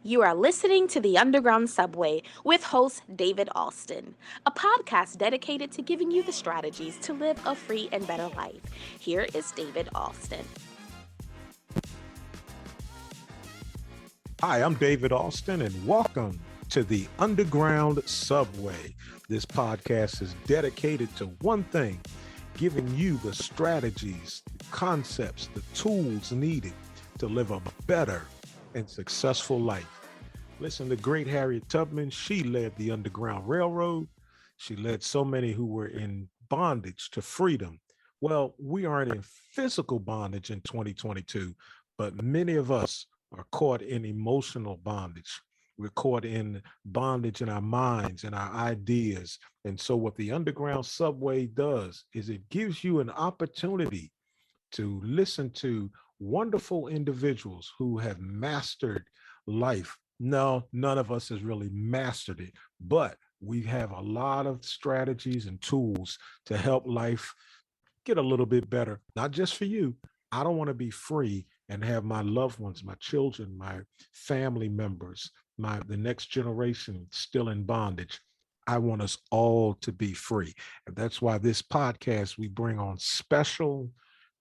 You are listening to The Underground Subway with host David Alston, a podcast dedicated to giving you the strategies to live a free and better life. Here is David Alston. Hi, I'm David Alston, and welcome to the Underground Subway. This podcast is dedicated to one thing, giving you the strategies, the concepts, the tools needed to live a better and successful life. Listen to great Harriet Tubman. She led the Underground Railroad. She led so many who were in bondage to freedom. Well, we aren't in physical bondage in 2022, but many of us are caught in emotional bondage. We're caught in bondage in our minds and our ideas. And so what the Underground Subway does is it gives you an opportunity to listen to wonderful individuals who have mastered life. No, none of us has really mastered it, but we have a lot of strategies and tools to help life get a little bit better, not just for you. I don't want to be free and have my loved ones, my children, my family members, the next generation still in bondage. I want us all to be free. And that's why this podcast, we bring on special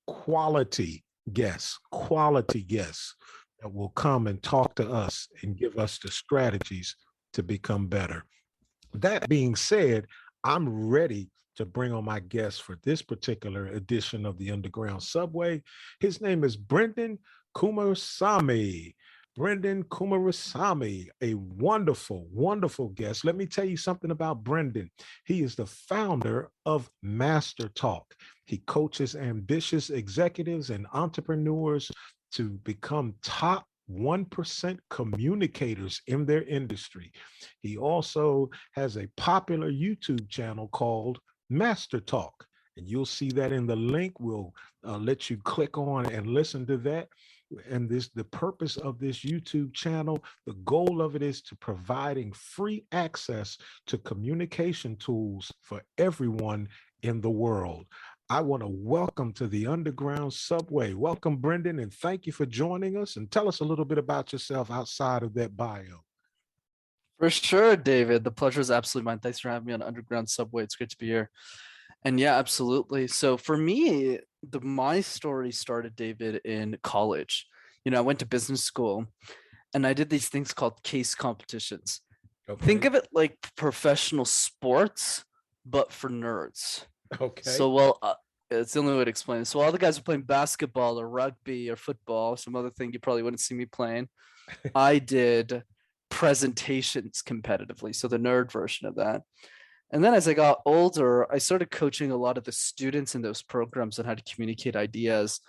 quality guests that will come and talk to us and give us the strategies to become better. That being said, I'm ready to bring on my guest for this particular edition of the Underground Subway. His name is Brenden Kumarasamy. Brenden Kumarasamy, a wonderful, wonderful guest. Let me tell you something about Brenden. He is the founder of Master Talk. He coaches ambitious executives and entrepreneurs to become top 1% communicators in their industry. He also has a popular YouTube channel called Master Talk, and you'll see that in the link. We'll let you click on and listen to that. And the purpose of this YouTube channel, the goal of it is to providing free access to communication tools for everyone in the world. I want to welcome to the Underground Subway. Welcome, Brenden, and thank you for joining us. And tell us a little bit about yourself outside of that bio. For sure, David. The pleasure is absolutely mine. Thanks for having me on Underground Subway. It's great to be here. And yeah, absolutely. So for me, my story started, David, in college. I went to business school and I did these things called case competitions. Okay. Think of it like professional sports, but for nerds. Okay. So, it's the only way to explain it. So all the guys are playing basketball or rugby or football, some other thing you probably wouldn't see me playing. I did presentations competitively, so the nerd version of that. And then as I got older, I started coaching a lot of the students in those programs on how to communicate ideas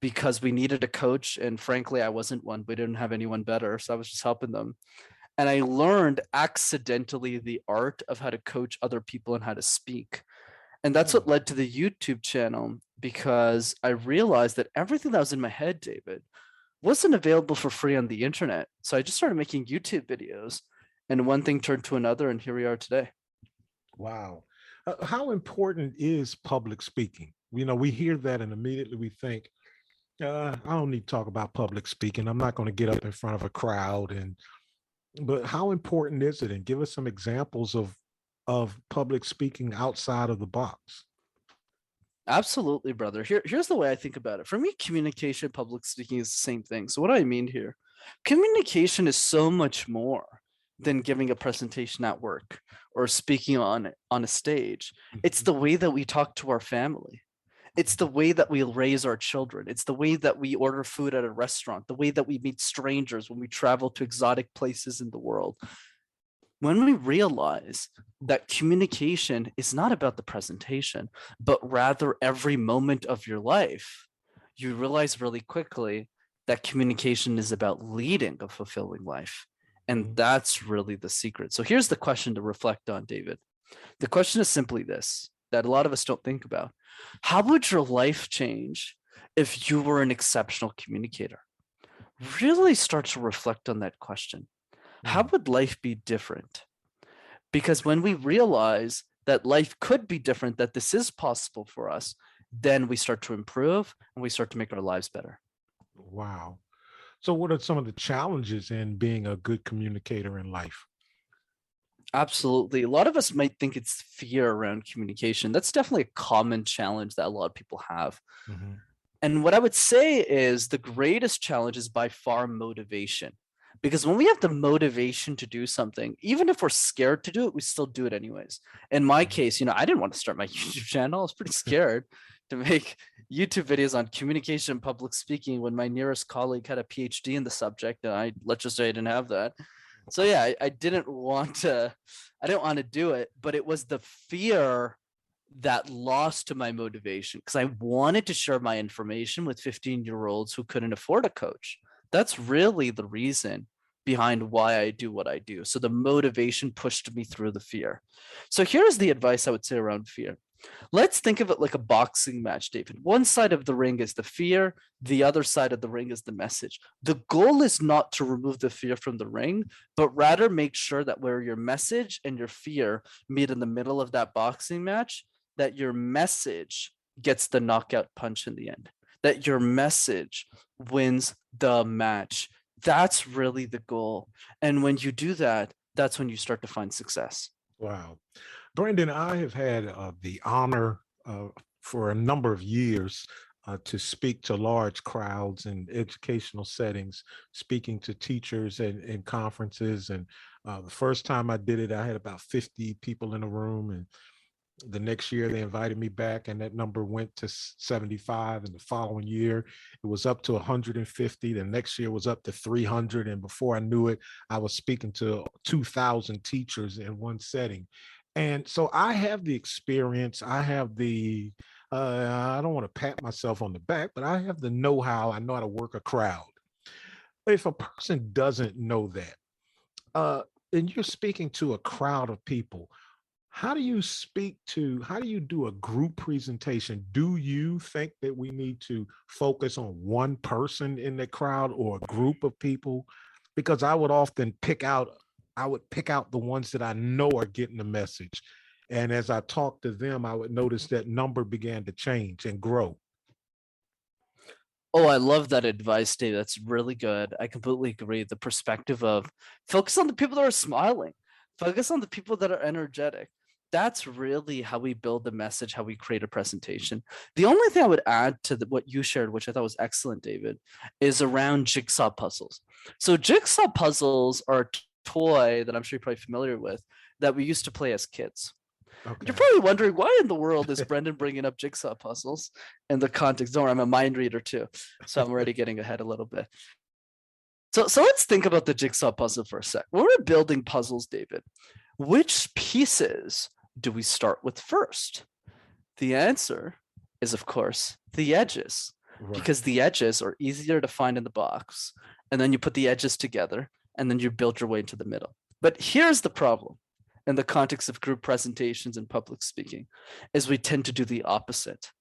because we needed a coach. And frankly, I wasn't one. We didn't have anyone better. So I was just helping them. And I learned accidentally the art of how to coach other people and how to speak. And that's what led to the YouTube channel, because I realized that everything that was in my head, David, wasn't available for free on the internet. So I just started making YouTube videos, and one thing turned to another, and here we are today. Wow. How important is public speaking? We hear that and immediately we think, I don't need to talk about public speaking. I'm not going to get up in front of a crowd. But how important is it? And give us some examples of public speaking outside of the box. Absolutely, brother. Here's the way I think about it. For me, communication, public speaking is the same thing. So what do I mean here? Communication is so much more than giving a presentation at work or speaking on a stage. It's the way that we talk to our family. It's the way that we raise our children. It's the way that we order food at a restaurant, the way that we meet strangers when we travel to exotic places in the world. When we realize that communication is not about the presentation, but rather every moment of your life, you realize really quickly that communication is about leading a fulfilling life. And that's really the secret. So here's the question to reflect on, David. The question is simply this, that a lot of us don't think about. How would your life change if you were an exceptional communicator? Really start to reflect on that question. How would life be different? Because when we realize that life could be different, that this is possible for us, then we start to improve and we start to make our lives better. Wow. So, what are some of the challenges in being a good communicator in life? Absolutely. A lot of us might think it's fear around communication. That's definitely a common challenge that a lot of people have. Hmm. And what I would say is the greatest challenge is by far motivation. Because when we have the motivation to do something, even if we're scared to do it, we still do it anyways. In my case, I didn't want to start my YouTube channel. I was pretty scared to make YouTube videos on communication and public speaking when my nearest colleague had a PhD in the subject. And let's just say I didn't have that. So yeah, I didn't want to do it, but it was the fear that lost to my motivation because I wanted to share my information with 15-year-olds who couldn't afford a coach. That's really the reason behind why I do what I do. So the motivation pushed me through the fear. So here's the advice I would say around fear. Let's think of it like a boxing match, David. One side of the ring is the fear, the other side of the ring is the message. The goal is not to remove the fear from the ring, but rather make sure that where your message and your fear meet in the middle of that boxing match, that your message gets the knockout punch in the end, that your message wins the match. That's really the goal. And when you do that, that's when you start to find success. Wow. Brenden, I have had the honor for a number of years to speak to large crowds in educational settings, speaking to teachers in conferences. And the first time I did it, I had about 50 people in a room. And the next year they invited me back and that number went to 75, and the following year it was up to 150. The next year was up to 300, and before I knew it I was speaking to 2,000 teachers in one setting. And so I have the experience, I have the I don't want to pat myself on the back, but I have the know-how, I know how to work a crowd. If a person doesn't know that, uh and you're speaking to a crowd of people, how do you do a group presentation? Do you think that we need to focus on one person in the crowd or a group of people? Because I would pick out the ones that I know are getting the message. And as I talked to them, I would notice that number began to change and grow. Oh, I love that advice, Dave. That's really good. I completely agree. The perspective of focus on the people that are smiling, focus on the people that are energetic. That's really how we build the message, how we create a presentation. The only thing I would add to what you shared, which I thought was excellent, David, is around jigsaw puzzles. So, jigsaw puzzles are a toy that I'm sure you're probably familiar with that we used to play as kids. You're Okay. probably wondering why in the world is Brenden bringing up jigsaw puzzles in the context. Don't worry, I'm a mind reader too, so I'm already getting ahead a little bit. So let's think about the jigsaw puzzle for a sec. When we're building puzzles, David, which pieces do we start with first? The answer is, of course, the edges, Right. because the edges are easier to find in the box, and then you put the edges together, and then you build your way into the middle. But here's the problem in the context of group presentations and public speaking is we tend to do the opposite.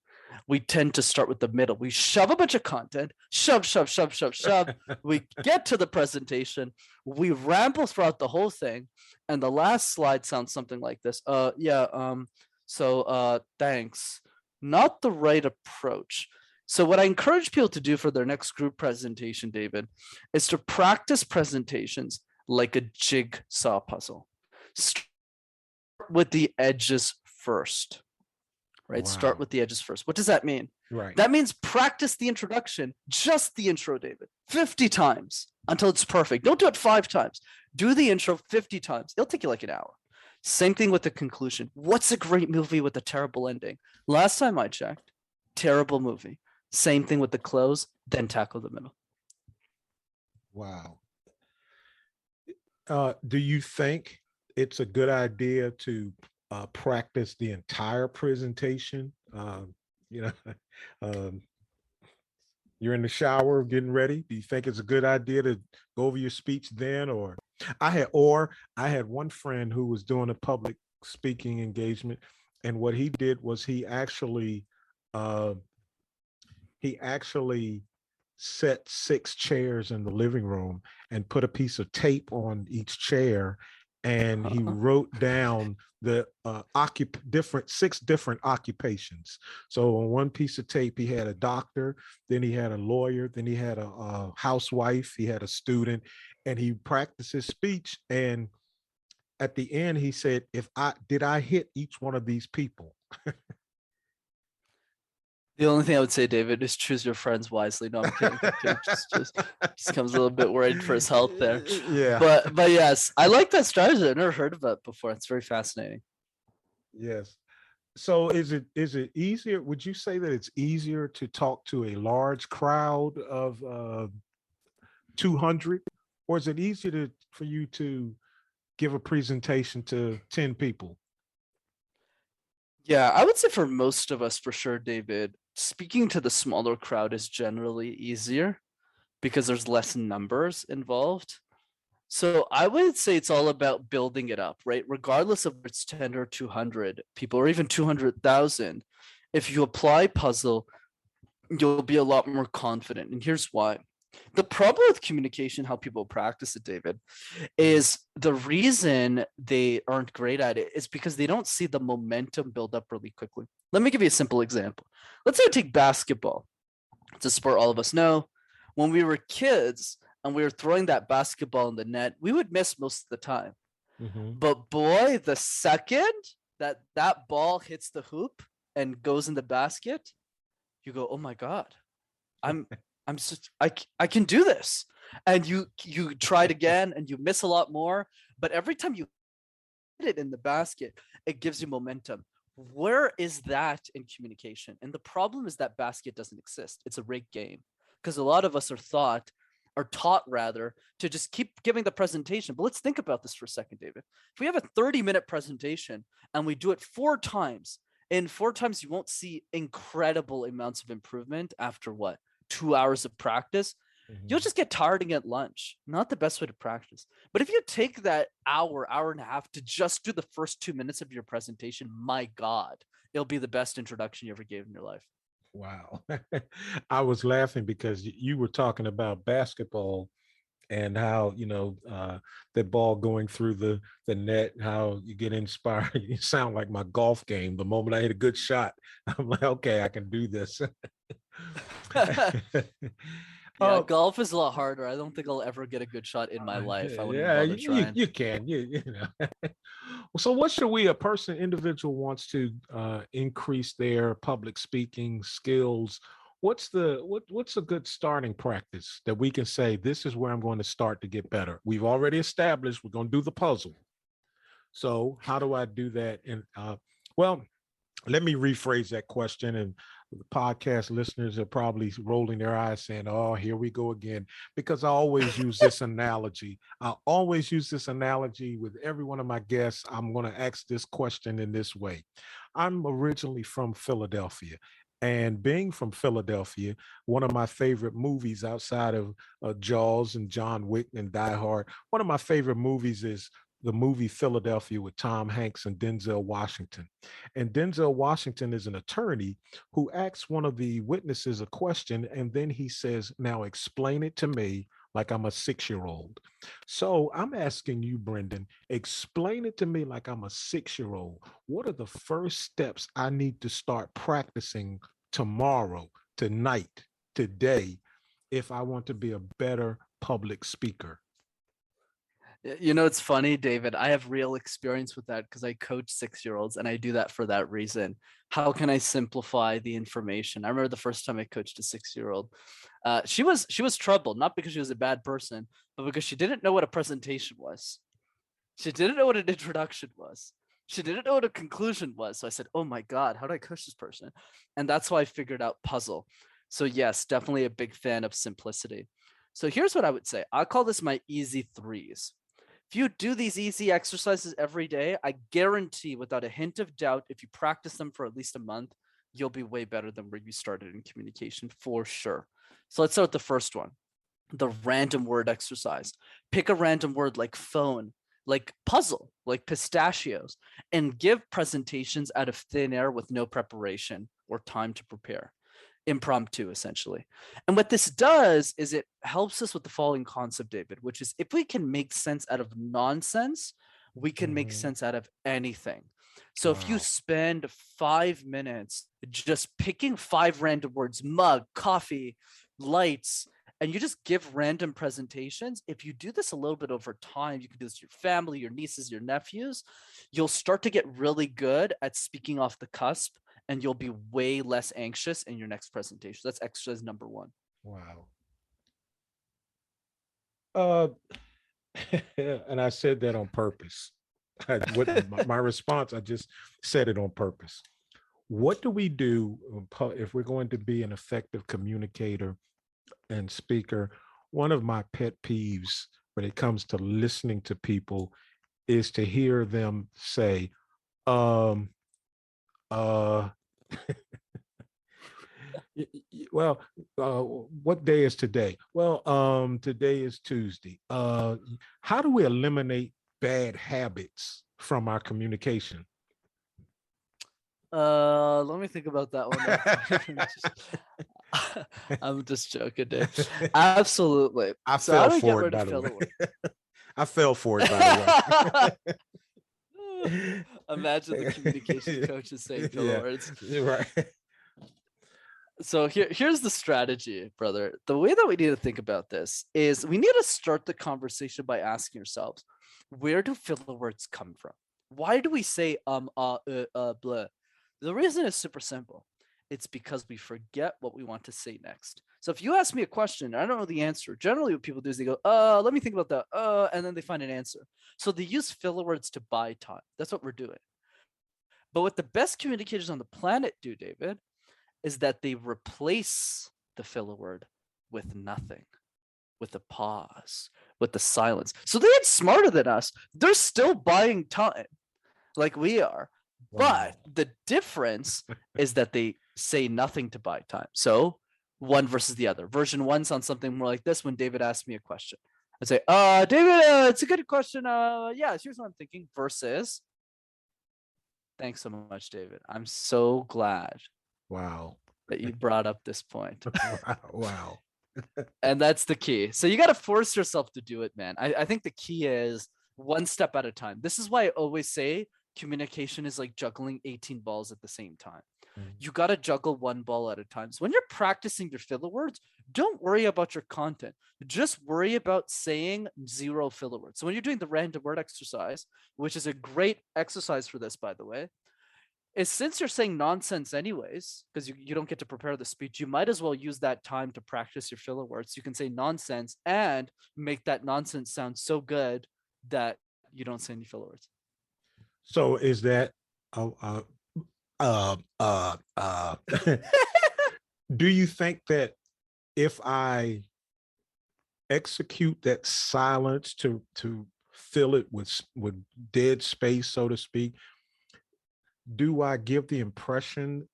We tend to start with the middle. We shove a bunch of content, shove, shove, shove, shove, shove. We get to the presentation, we ramble throughout the whole thing, and the last slide sounds something like this. Thanks. Not the right approach. So what I encourage people to do for their next group presentation, David, is to practice presentations like a jigsaw puzzle. Start with the edges first, right? Start Wow. with the edges first. What does that mean? Right. That means practice the introduction, just the intro, David, 50 times until it's perfect. Don't do it 5 times. Do the intro 50 times. It'll take you like an hour. Same thing with the conclusion. What's a great movie with a terrible ending? Last time I checked, terrible movie. Same thing with the close, then tackle the middle. Wow. Do you think it's a good idea to practice the entire presentation? You know, um, you're in the shower getting ready. Do you think it's a good idea to go over your speech then? I had one friend who was doing a public speaking engagement, and what he did was uh, he actually set 6 chairs in the living room and put a piece of tape on each chair and he wrote down the six different occupations. So on one piece of tape, he had a doctor, then he had a lawyer, then he had a housewife, he had a student, and he practiced his speech. And at the end, he said, "If I hit each one of these people?" The only thing I would say, David, is choose your friends wisely. No, I'm kidding. I'm kidding. Just comes a little bit worried for his health there. Yeah. But yes, I like that strategy. I've never heard of that before. It's very fascinating. Yes. So is it easier? Would you say that it's easier to talk to a large crowd of 200, or is it easier for you to give a presentation to 10 people? Yeah, I would say for most of us, for sure, David, speaking to the smaller crowd is generally easier because there's less numbers involved. So I would say it's all about building it up, right? Regardless of if it's 10 or 200 people or even 200,000, if you apply puzzle, you'll be a lot more confident. And here's why. The problem with communication, how people practice it, David, is the reason they aren't great at it is because they don't see the momentum build up really quickly. Let me give you a simple example. Let's say I take basketball. It's a sport all of us know. When we were kids and we were throwing that basketball in the net, we would miss most of the time. Mm-hmm. But boy, the second that ball hits the hoop and goes in the basket, you go, oh my God, I'm I can do this. And you try it again and you miss a lot more. But every time you hit it in the basket, it gives you momentum. Where is that in communication? And the problem is that basket doesn't exist. It's a rigged game because a lot of us are taught rather to just keep giving the presentation. But let's think about this for a second, David. If we have a 30-minute presentation and we do it 4 times, in 4 times you won't see incredible amounts of improvement after what? 2 hours of practice. You'll just get tired and get lunch. Not the best way to practice. But if you take that hour and a half to just do the first 2 minutes of your presentation, my God, it'll be the best introduction you ever gave in your life. Wow. I was laughing because you were talking about basketball and how, the ball going through the net, how you get inspired. You sound like my golf game. The moment I hit a good shot, I'm like, okay, I can do this. Yeah, Oh, golf is a lot harder. I don't think I'll ever get a good shot in my life. I wouldn't yeah, bother trying. you can. So what should individual wants to increase their public speaking skills? What's a good starting practice that we can say, this is where I'm going to start to get better? We've already established we're going to do the puzzle. So how do I do that? And well, let me rephrase that question. And the podcast listeners are probably rolling their eyes saying, oh, here we go again, because I always use this analogy. I always use this analogy with every one of my guests. I'm going to ask this question in this way. I'm originally from Philadelphia. And being from Philadelphia, one of my favorite movies outside of Jaws and John Wick and Die Hard, one of my favorite movies is the movie Philadelphia with Tom Hanks and Denzel Washington. And Denzel Washington is an attorney who asks one of the witnesses a question, and then he says, now explain it to me like I'm a 6-year-old. So I'm asking you, Brenden, explain it to me like I'm a 6-year-old. What are the first steps I need to start practicing tomorrow, tonight, today, if I want to be a better public speaker? You know, it's funny, David. I have real experience with that because I coach 6-year-olds and I do that for that reason. How can I simplify the information? I remember the first time I coached a 6-year-old. She was troubled, not because she was a bad person, but because she didn't know what a presentation was. She didn't know what an introduction was. She didn't know what a conclusion was. So I said, oh my God, how do I coach this person? And that's why I figured out puzzle. So yes, definitely a big fan of simplicity. So here's what I would say. I call this my easy 3s. If you do these easy exercises every day, I guarantee without a hint of doubt, if you practice them for at least a month, you'll be way better than where you started in communication for sure. So let's start with the first one, the random word exercise. Pick a random word like phone, like puzzle, like pistachios, and give presentations out of thin air with no preparation or time to prepare. Impromptu, essentially. And what this does is it helps us with the following concept, David, which is if we can make sense out of nonsense, we can make Mhm. sense out of anything. So if you Wow. spend 5 minutes just picking 5 random words, mug, coffee, lights, and you just give random presentations, if you do this a little bit over time, you can do this to your family, your nieces, your nephews, you'll start to get really good at speaking off the cusp, and you'll be way less anxious in your next presentation. That's exercise number one. Wow. Uh, and I said that on purpose. My response, I just said it on purpose. What do we do if we're going to be an effective communicator and speaker? One of my pet peeves when it comes to listening to people is to hear them say, um, uh, well, what day is today? Well, today is Tuesday. How do we eliminate bad habits from our communication? Let me think about that one. I'm just joking, dude. Absolutely. I So how fell do we get for it, rid of by the filler way. words? I fell for it, by the way. Imagine the communication coach is saying filler Yeah, words. you're right. So here's the strategy, brother. The way that we need to think about this is we need to start the conversation by asking yourselves, where do filler words come from? Why do we say blah? The reason is super simple. It's because we forget what we want to say next. So if you ask me a question and I don't know the answer, generally what people do is they go, let me think about that, and then they find an answer. So they use filler words to buy time. That's what we're doing. But what the best communicators on the planet do, David, is that they replace the filler word with nothing, with a pause, with the silence. So they're smarter than us. They're still buying time like we are. Wow. But the difference is that they say nothing to buy time. So one versus the other. Version one sounds something more like this when David asked me a question. I say, David, it's a good question. Yeah, here's what I'm thinking. Versus, thanks so much, David. I'm so glad Wow. that you brought up this point. Wow. And that's the key. So you got to force yourself to do it, man. I think the key is one step at a time. This is why I always say communication is like juggling 18 balls at the same time. Mhm. You got to juggle one ball at a time. So when you're practicing your filler words, don't worry about your content. Just worry about saying 0 filler words. So when you're doing the random word exercise, which is a great exercise for this, by the way, is since you're saying nonsense anyways, because you don't get to prepare the speech, you might as well use that time to practice your filler words. You can say nonsense and make that nonsense sound so good that you don't say any filler words. So is that uh, uh, uh, uh, do you think that if I execute that silence to fill it with dead space, so to speak, do I give the impression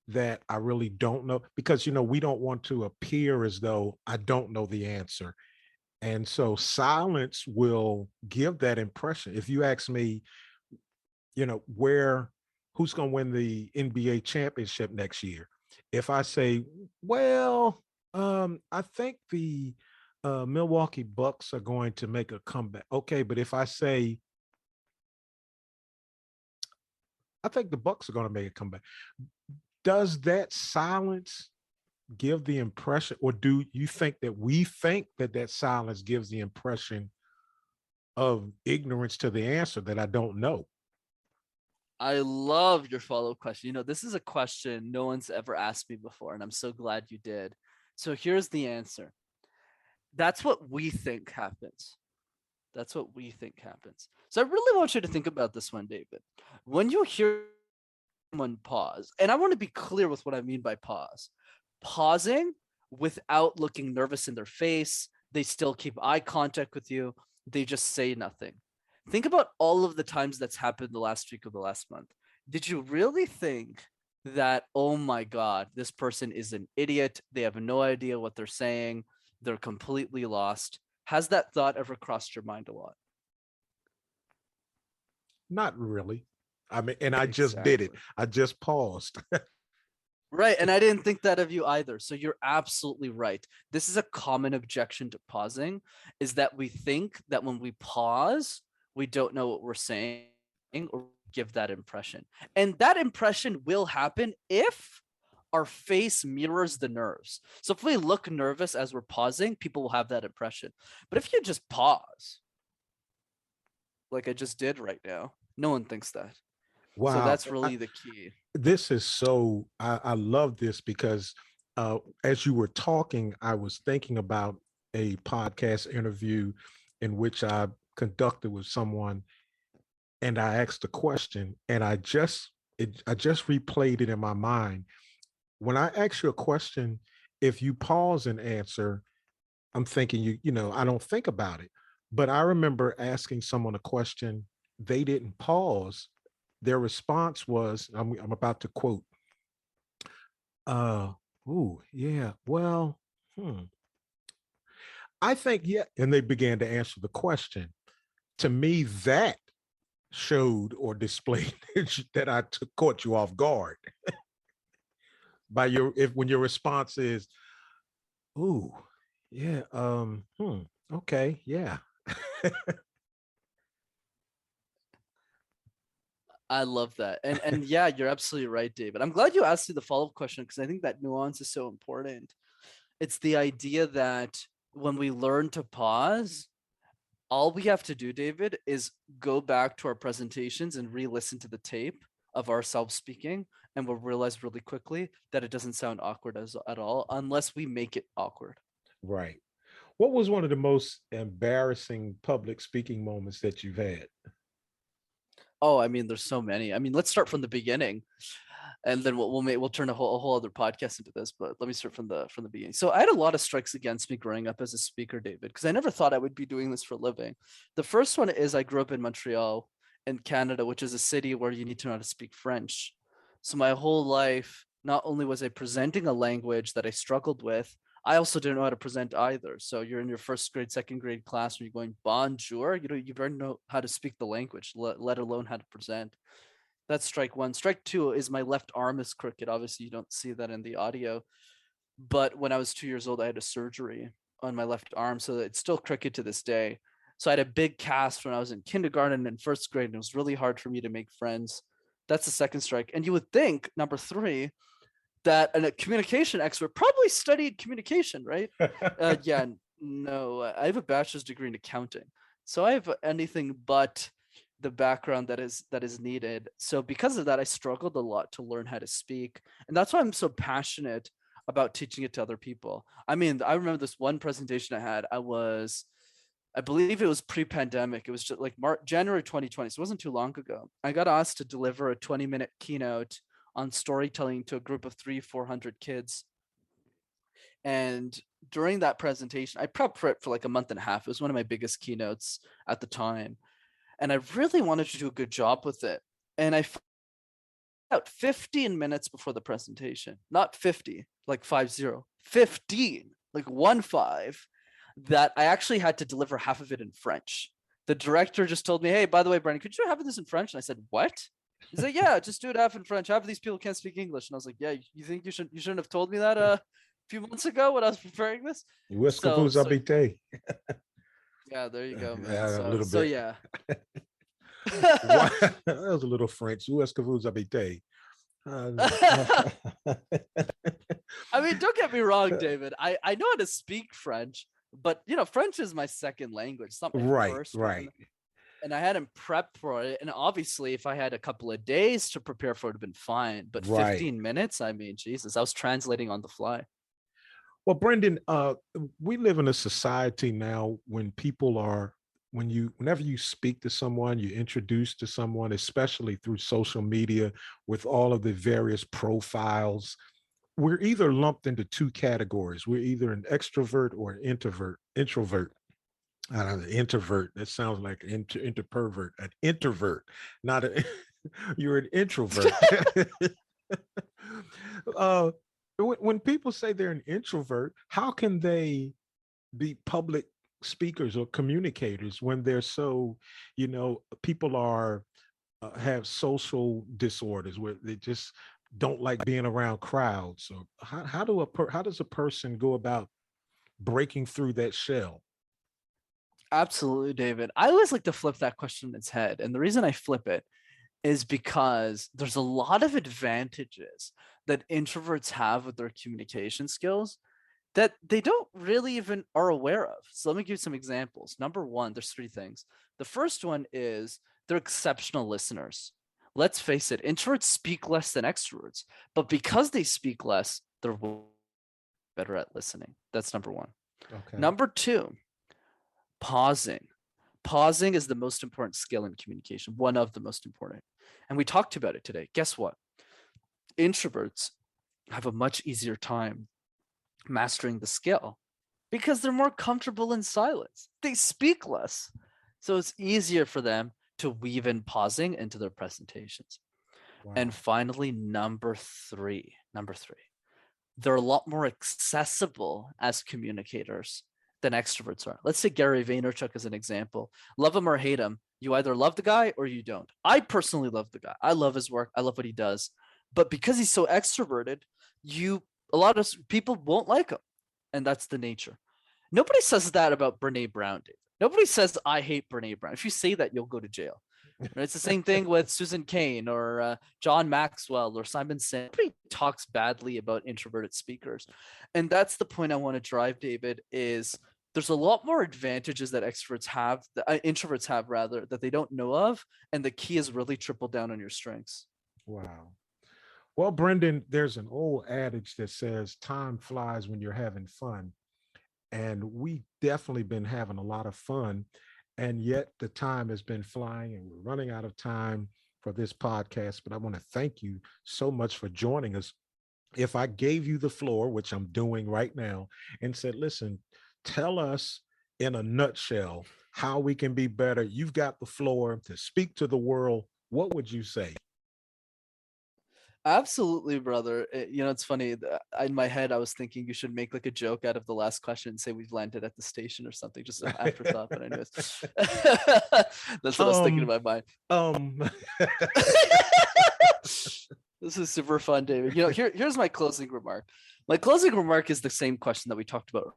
that I really don't know? Because we don't want to appear as though I don't know the answer. And so silence will give that impression. If you ask me, who's going to win the NBA championship next year? If I say, well, I think the Milwaukee Bucks are going to make a comeback. Okay, but if I say, I think the Bucks are going to make a comeback, does that silence give the impression, or do you think that we think that that silence gives the impression of ignorance to the answer, that I don't know? I love your follow-up question. This is a question no one's ever asked me before, and I'm so glad you did. So here's the answer. That's what we think happens. That's what we think happens. So I really want you to think about this one, David. When you hear someone pause, and I want to be clear with what I mean by pause. Pausing without looking nervous in their face, they still keep eye contact with you, they just say nothing. Think about all of the times that's happened the last week or the last month. Did you really think that, oh my God, this person is an idiot? They have no idea what they're saying. They're completely lost. Has that thought ever crossed your mind a lot? Not really. I mean, and I just did it. Exactly. I just paused. Right. And I didn't think that of you either. So you're absolutely right. This is a common objection to pausing, is that we think that when we pause, we don't know what we're saying or give that impression. And that impression will happen if our face mirrors the nerves. So if we look nervous as we're pausing, people will have that impression. But if you just pause, like I just did right now, no one thinks that. So Wow. that's really the key. This is so, I love this because as you were talking, I was thinking about a podcast interview in which I conducted with someone, and I asked a question, and I just replayed it in my mind. When I ask you a question, if you pause and answer, I'm thinking I don't think about it. But I remember asking someone a question, they didn't pause. Their response was, I'm about to quote, uh, ooh, yeah, well, I think, yeah. And they began to answer the question. To me, that showed or displayed that caught you off guard by if when your response is, ooh, yeah, okay, yeah. I love that. And yeah, you're absolutely right, David. I'm glad you asked me the follow-up question because I think that nuance is so important. It's the idea that when we learn to pause, all we have to do, David, is go back to our presentations and re-listen to the tape of ourselves speaking, and we'll realize really quickly that it doesn't sound awkward at all unless we make it awkward. Right. What was one of the most embarrassing public speaking moments that you've had? Oh, I mean, there's so many. I mean, let's start from the beginning, and then we'll turn a whole other podcast into this. But let me start from the beginning. So I had a lot of strikes against me growing up as a speaker, David, because I never thought I would be doing this for a living. The first one is I grew up in Montreal, in Canada, which is a city where you need to know how to speak French. So my whole life, not only was I presenting a language that I struggled with, I also didn't know how to present either. So you're in your first grade, second grade class, and you're going bonjour. You better know how to speak the language, let alone how to present. That's strike one. Strike two is my left arm is crooked. Obviously, you don't see that in the audio. But when I was 2 years old, I had a surgery on my left arm, so it's still crooked to this day. So I had a big cast when I was in kindergarten and first grade, and it was really hard for me to make friends. That's the second strike. And you would think, number three, that a communication expert probably studied communication, right? Yeah, no, I have a bachelor's degree in accounting, so I have anything but the background that is needed. So because of that, I struggled a lot to learn how to speak, and that's why I'm so passionate about teaching it to other people. I mean, I remember this one presentation I had. I believe it was pre-pandemic. It was just like January 2020, so it wasn't too long ago. I got asked to deliver a 20-minute keynote on storytelling to a group of 400 kids. And during that presentation, I prepped for it for like a month and a half. It was one of my biggest keynotes at the time. And I really wanted to do a good job with it. And I found out 15 minutes before the presentation, not 50, like 50, 15, like 1 5, that I actually had to deliver half of it in French. The director just told me, hey, by the way, Brenden, could you have this in French? And I said, what? He's like, yeah, just do it half in French. Half of these people can't speak English. And I was like, yeah, you think you shouldn't have told me that a few months ago when I was preparing this? Où est-ce que So vous habitez? yeah, there you go, man. Yeah, a little So bit. yeah. That was a little French. Où est-ce que vous habitez? I mean, don't get me wrong, David. I know how to speak French, but French is my second language. It's not my Right, first right. one. And I hadn't prepped for it. And obviously, if I had a couple of days to prepare for it, it'd been fine. But Right. 15 minutes, I mean, Jesus, I was translating on the fly. Well, Brenden, we live in a society now when whenever you speak to someone, you introduce to someone, especially through social media with all of the various profiles, we're either lumped into two categories. We're either an extrovert or an introvert. I don't know, introvert. That sounds like interpervert. An introvert, not a. You're an introvert. uh, when people say they're an introvert, how can they be public speakers or communicators when they're so, people are have social disorders where they just don't like being around crowds. So how does a person go about breaking through that shell? Absolutely, David. I always like to flip that question on its head. And the reason I flip it is because there's a lot of advantages that introverts have with their communication skills that they don't really even are aware of. So let me give you some examples. Number one, there's three things. The first one is they're exceptional listeners. Let's face it, introverts speak less than extroverts, but because they speak less, they're better at listening. That's number one. Okay. Number two, pausing. Pausing is the most important skill in communication, one of the most important. And we talked about it today. Guess what? Introverts have a much easier time mastering the skill because they're more comfortable in silence. They speak less. So it's easier for them to weave in pausing into their presentations. And Wow. finally, number three, they're a lot more accessible as communicators than extroverts are. Let's take Gary Vaynerchuk as an example. Love him or hate him, you either love the guy or you don't. I personally love the guy. I love his work. I love what he does. But because he's so extroverted, a lot of people won't like him. And that's the nature. Nobody says that about Brene Brown, David. Nobody says, I hate Brene Brown. If you say that, you'll go to jail. It's the same thing with Susan Cain or John Maxwell or Simon Sinek. Nobody talks badly about introverted speakers. And that's the point I want to drive, David, is there's a lot more advantages that introverts have rather, that they don't know of. And the key is really triple down on your strengths. Wow. Well, Brenden, there's an old adage that says time flies when you're having fun. And we definitely been having a lot of fun. And yet the time has been flying and we're running out of time for this podcast. But I want to thank you so much for joining us. If I gave you the floor, which I'm doing right now, and said, listen, tell us in a nutshell how we can be better. You've got the floor to speak to the world. What would you say? Absolutely, brother. It's funny. In my head, I was thinking you should make like a joke out of the last question and say we've landed at the station or something, just an afterthought. But anyways, that's what I was thinking in um, my mind. um, This is super fun, David. Here's my closing remark. My closing remark is the same question that we talked about.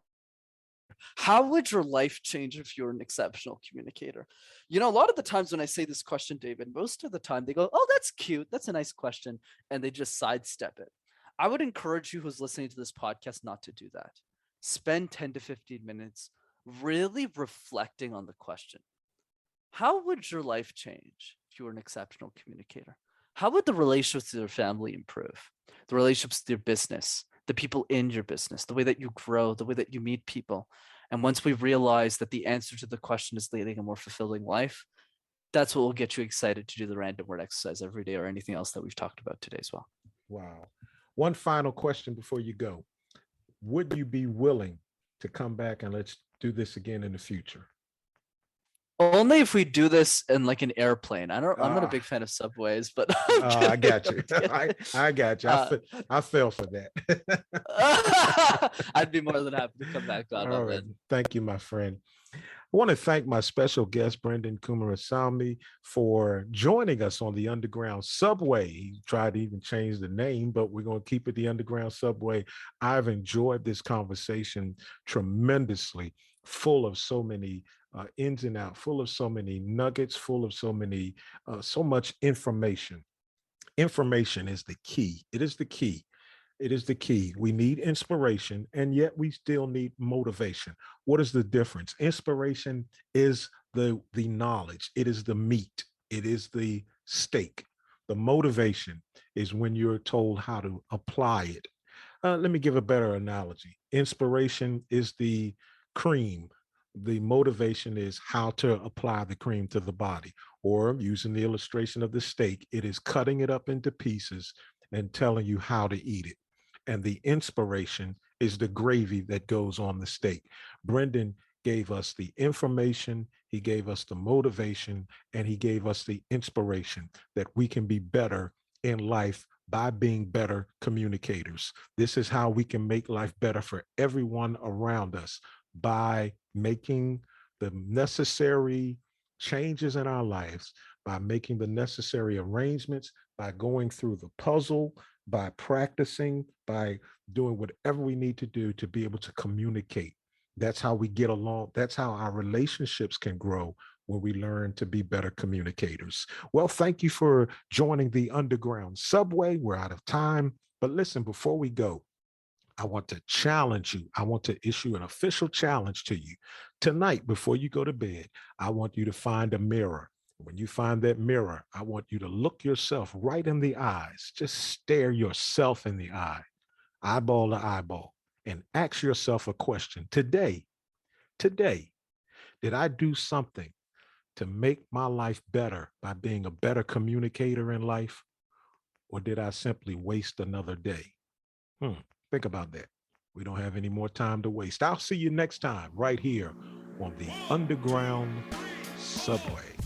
How would your life change if you're an exceptional communicator? A lot of the times when I say this question, David, most of the time they go, oh, that's cute. That's a nice question. And they just sidestep it. I would encourage you who's listening to this podcast not to do that. Spend 10 to 15 minutes really reflecting on the question. How would your life change if you were an exceptional communicator? How would the relationships with your family improve? The relationships with your business, the people in your business, the way that you grow, the way that you meet people. And once we realize that the answer to the question is leading a more fulfilling life, that's what will get you excited to do the random word exercise every day or anything else that we've talked about today as well. wow. One final question before you go. Would you be willing to come back and let's do this again in the future? Only if we do this in like an airplane. I'm not a Ah, big fan of subways, but I'm I kidding. got you. I got you. Uh, I fell for that. I'd be more than happy to come back All on right. that. Thank you, my friend. I want to thank my special guest, Brenden Kumarasamy, for joining us on the Underground Subway. He tried to even change the name, but we're going to keep it the Underground Subway. I've enjoyed this conversation tremendously, full of so many ins and outs, full of so many nuggets, full of so much information. Information is the key. It is the key. It is the key. We need inspiration, and yet we still need motivation. What is the difference? Inspiration is the knowledge. It is the meat. It is the steak. The motivation is when you're told how to apply it. Let me give a better analogy. Inspiration is the cream. The motivation is how to apply the cream to the body. Or using the illustration of the steak, it is cutting it up into pieces and telling you how to eat it. And the inspiration is the gravy that goes on the steak. Brenden gave us the information, he gave us the motivation, and he gave us the inspiration that we can be better in life by being better communicators. This is how we can make life better for everyone around us, by making the necessary changes in our lives, by making the necessary arrangements, by going through the puzzle, by practicing, by doing whatever we need to do to be able to communicate. That's how we get along. That's how our relationships can grow when we learn to be better communicators. Well, thank you for joining the Underground Subway. We're out of time. But listen, before we go, I want to challenge you. I want to issue an official challenge to you. Tonight, before you go to bed, I want you to find a mirror. When you find that mirror, I want you to look yourself right in the eyes. Just stare yourself in the eye, eyeball to eyeball, and ask yourself a question. Today, did I do something to make my life better by being a better communicator in life? Or did I simply waste another day? Hmm. Think about that. We don't have any more time to waste. I'll see you next time right here on the Underground Subway.